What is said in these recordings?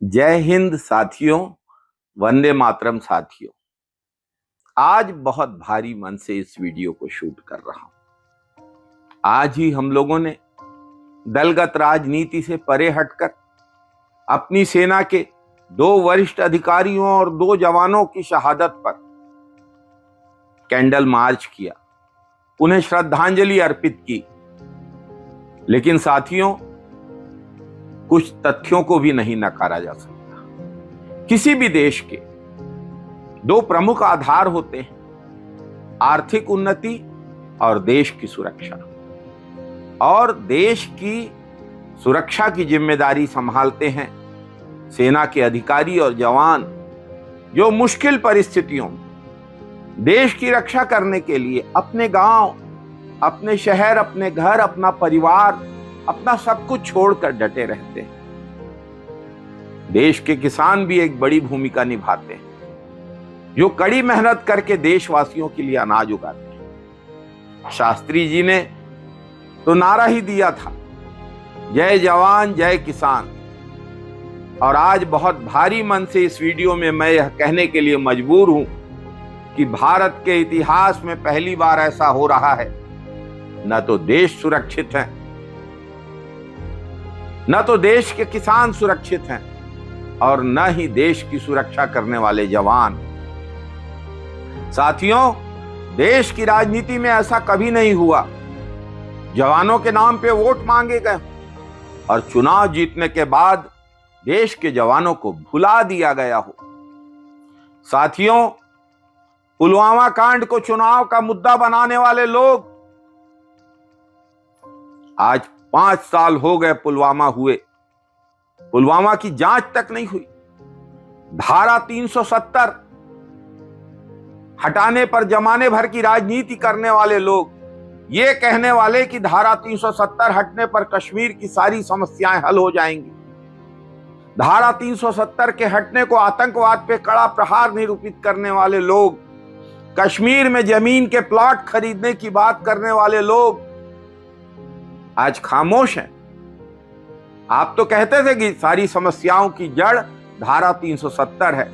जय हिंद साथियों, वंदे मातरम साथियों। आज बहुत भारी मन से इस वीडियो को शूट कर रहा हूं। आज ही हम लोगों ने दलगत राजनीति से परे हटकर अपनी सेना के 2 वरिष्ठ अधिकारियों और 2 जवानों की शहादत पर कैंडल मार्च किया, उन्हें श्रद्धांजलि अर्पित की। लेकिन साथियों, कुछ तथ्यों को भी नहीं नकारा जा सकता। किसी भी देश के 2 प्रमुख आधार होते हैं, आर्थिक उन्नति और देश की सुरक्षा। और देश की सुरक्षा की जिम्मेदारी संभालते हैं सेना के अधिकारी और जवान, जो मुश्किल परिस्थितियों में देश की रक्षा करने के लिए अपने गांव, अपने शहर, अपने घर, अपना परिवार, अपना सब कुछ छोड़कर डटे रहते हैं। देश के किसान भी एक बड़ी भूमिका निभाते हैं, जो कड़ी मेहनत करके देशवासियों के लिए अनाज उगाते हैं। शास्त्री जी ने तो नारा ही दिया था, जय जवान जय किसान। और आज बहुत भारी मन से इस वीडियो में मैं यह कहने के लिए मजबूर हूं कि भारत के इतिहास में पहली बार ऐसा हो रहा है, न तो देश सुरक्षित है, न तो देश के किसान सुरक्षित हैं, और न ही देश की सुरक्षा करने वाले जवान। साथियों, देश की राजनीति में ऐसा कभी नहीं हुआ जवानों के नाम पे वोट मांगे गए और चुनाव जीतने के बाद देश के जवानों को भुला दिया गया हो। साथियों, पुलवामा कांड को चुनाव का मुद्दा बनाने वाले लोग, आज 5 साल हो गए पुलवामा हुए, पुलवामा की जांच तक नहीं हुई। धारा 370 हटाने पर जमाने भर की राजनीति करने वाले लोग ये कहने वाले कि धारा 370 हटने पर कश्मीर की सारी समस्याएं हल हो जाएंगी। धारा 370 के हटने को आतंकवाद पे कड़ा प्रहार निरूपित करने वाले लोग, कश्मीर में जमीन के प्लॉट खरीदने की बात करने वाले लोग आज खामोश हैं। आप तो कहते थे कि सारी समस्याओं की जड़ धारा 370 है,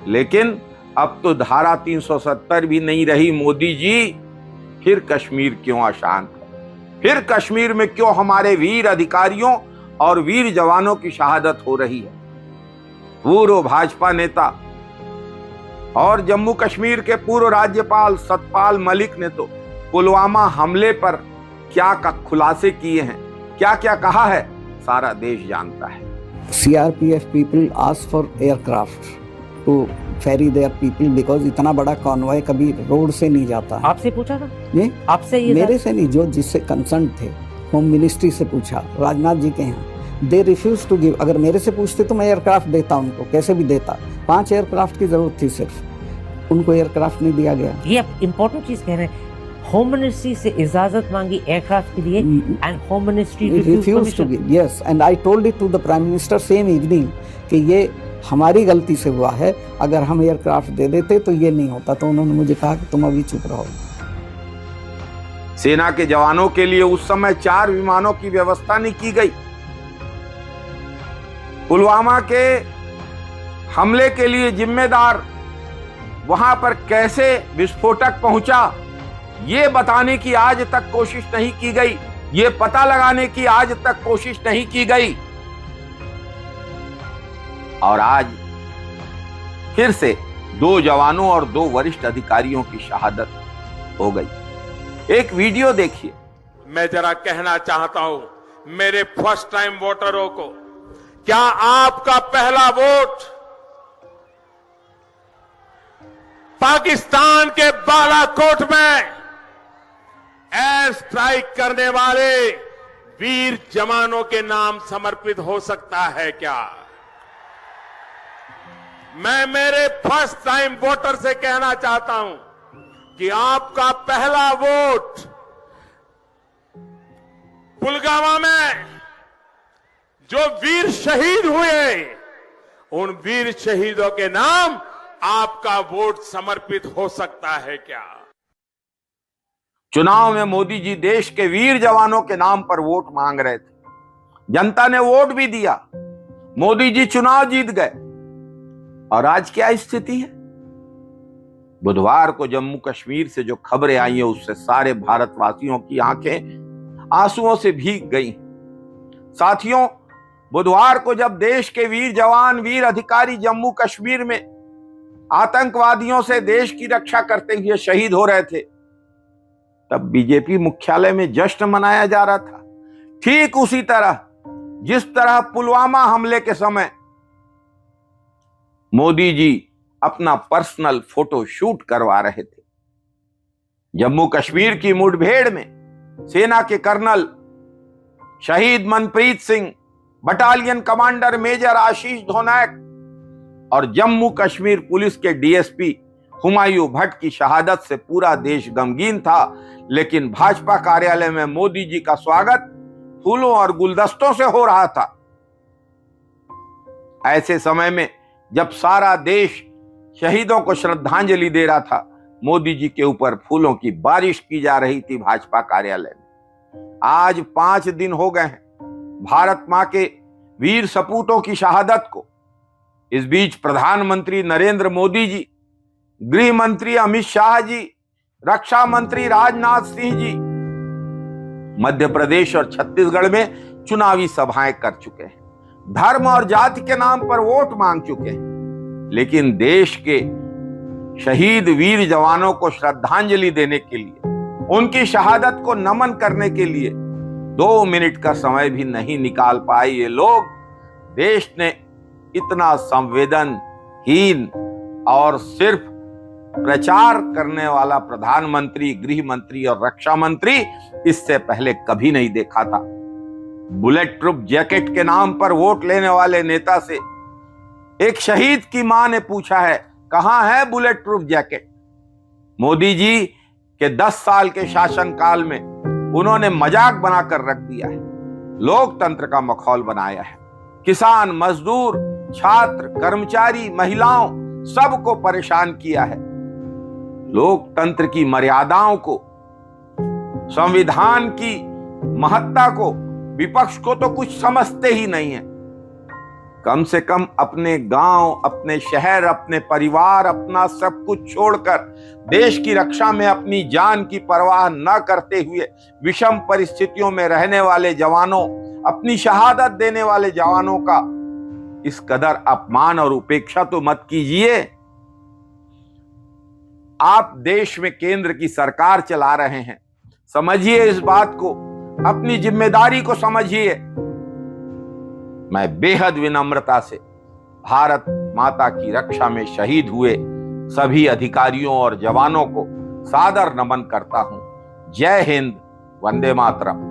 लेकिन अब तो धारा 370 भी नहीं रही। मोदी जी, फिर कश्मीर क्यों अशांत है? फिर कश्मीर में क्यों हमारे वीर अधिकारियों और वीर जवानों की शहादत हो रही है? पूर्व भाजपा नेता और जम्मू कश्मीर के पूर्व राज्यपाल सतपाल मलिक ने तो पुलवामा हमले पर क्या खुलासे किए हैं, क्या क्या कहा है, सारा देश जानता है। CRPF people ask for aircraft to ferry their people because इतना बड़ा कॉन्वॉय कभी रोड से नहीं जाता है। आपसे पूछा था? ये आपसे ये मेरे से नहीं, जो जिससे कंसर्न थे होम मिनिस्ट्री से पूछा, राजनाथ जी के यहाँ। They refuse to give. अगर मेरे से पूछते तो मैं एयरक्राफ्ट देता उनको, कैसे भी देता। 5 एयरक्राफ्ट की जरूरत थी सिर्फ, उनको एयरक्राफ्ट नहीं दिया गया। ये इंपॉर्टेंट चीज कह रहे हैं। होम मिनिस्ट्री से इजाजत मांगी एयरक्राफ्ट के लिए and home ministry refuse to give. Yes, and I told it to the prime minister same evening कि ये हमारी गलती से हुआ है, अगर हम एयरक्राफ्ट दे देते तो ये नहीं होता। तो उन्होंने मुझे कहा कि तुम अभी चुप रहो। सेना के जवानों के लिए उस समय 4 विमानों की व्यवस्था नहीं की गई। पुलवामा के हमले के लिए जिम्मेदार वहां पर कैसे विस्फोटक पहुंचा, ये बताने की आज तक कोशिश नहीं की गई, ये पता लगाने की आज तक कोशिश नहीं की गई। और आज फिर से 2 जवानों और 2 वरिष्ठ अधिकारियों की शहादत हो गई। एक वीडियो देखिए। मैं जरा कहना चाहता हूं मेरे फर्स्ट टाइम वोटरों को, क्या आपका पहला वोट पाकिस्तान के बालाकोट में एयर स्ट्राइक करने वाले वीर जवानों के नाम समर्पित हो सकता है क्या? मैं मेरे फर्स्ट टाइम वोटर से कहना चाहता हूं कि आपका पहला वोट पुलवामा में जो वीर शहीद हुए, उन वीर शहीदों के नाम आपका वोट समर्पित हो सकता है क्या? चुनाव में मोदी जी देश के वीर जवानों के नाम पर वोट मांग रहे थे। जनता ने वोट भी दिया। मोदी जी चुनाव जीत गए। और आज क्या स्थिति है? बुधवार को जम्मू कश्मीर से जो खबरें आई हैं उससे सारे भारतवासियों की आंखें आंसुओं से भीग गई। साथियों, बुधवार को जब देश के वीर जवान, वीर अधिकारी जम्मू कश्मीर में आतंकवादियों से देश की रक्षा करते हुए शहीद हो रहे थे, तब बीजेपी मुख्यालय में जश्न मनाया जा रहा था। ठीक उसी तरह जिस तरह पुलवामा हमले के समय मोदी जी अपना पर्सनल फोटो शूट करवा रहे थे। जम्मू कश्मीर की मुठभेड़ में सेना के कर्नल शहीद Manpreet Singh, battalion commander major Ashish Dhonayak और जम्मू कश्मीर पुलिस के डीएसपी हुमायूं भट्ट की शहादत से पूरा देश गमगीन था। लेकिन भाजपा कार्यालय में मोदी जी का स्वागत फूलों और गुलदस्तों से हो रहा था। ऐसे समय में जब सारा देश शहीदों को श्रद्धांजलि दे रहा था, मोदी जी के ऊपर फूलों की बारिश की जा रही थी भाजपा कार्यालय में। आज 5 दिन हो गए हैं भारत मां के वीर सपूतों की शहादत को। इस बीच प्रधानमंत्री नरेंद्र मोदी जी, गृह मंत्री अमित शाह जी, रक्षा मंत्री राजनाथ सिंह जी मध्य प्रदेश और छत्तीसगढ़ में चुनावी सभाएं कर चुके हैं। धर्म और जाति के नाम पर वोट मांग चुके हैं। लेकिन देश के शहीद वीर जवानों को श्रद्धांजलि देने के लिए, उनकी शहादत को नमन करने के लिए 2 मिनट का समय भी नहीं निकाल पाए ये लोग। देश ने इतना संवेदनहीन और सिर्फ प्रचार करने वाला प्रधानमंत्री, गृह मंत्री और रक्षा मंत्री इससे पहले कभी नहीं देखा था। बुलेट प्रूफ जैकेट के नाम पर वोट लेने वाले नेता से एक शहीद की मां ने पूछा है, कहां है bullet proof jacket? Modi ji के 10 साल के शासनकाल में उन्होंने मजाक बनाकर रख दिया है, लोकतंत्र का मखौल बनाया है। किसान, मजदूर, छात्र, कर्मचारी, महिलाओं सबको परेशान किया है। लोकतंत्र की मर्यादाओं को, संविधान की महत्ता को विपक्ष को तो कुछ समझते ही नहीं है। कम से कम अपने गांव, अपने शहर, अपने परिवार, अपना सब कुछ छोड़कर देश की रक्षा में अपनी जान की परवाह न करते हुए विषम परिस्थितियों में रहने वाले जवानों, अपनी शहादत देने वाले जवानों का इस कदर अपमान और उपेक्षा तो मत कीजिए। आप देश में केंद्र की सरकार चला रहे हैं, समझिए इस बात को, अपनी जिम्मेदारी को समझिए। मैं बेहद विनम्रता से भारत माता की रक्षा में शहीद हुए सभी अधिकारियों और जवानों को सादर नमन करता हूं। जय हिंद, वंदे मातरम।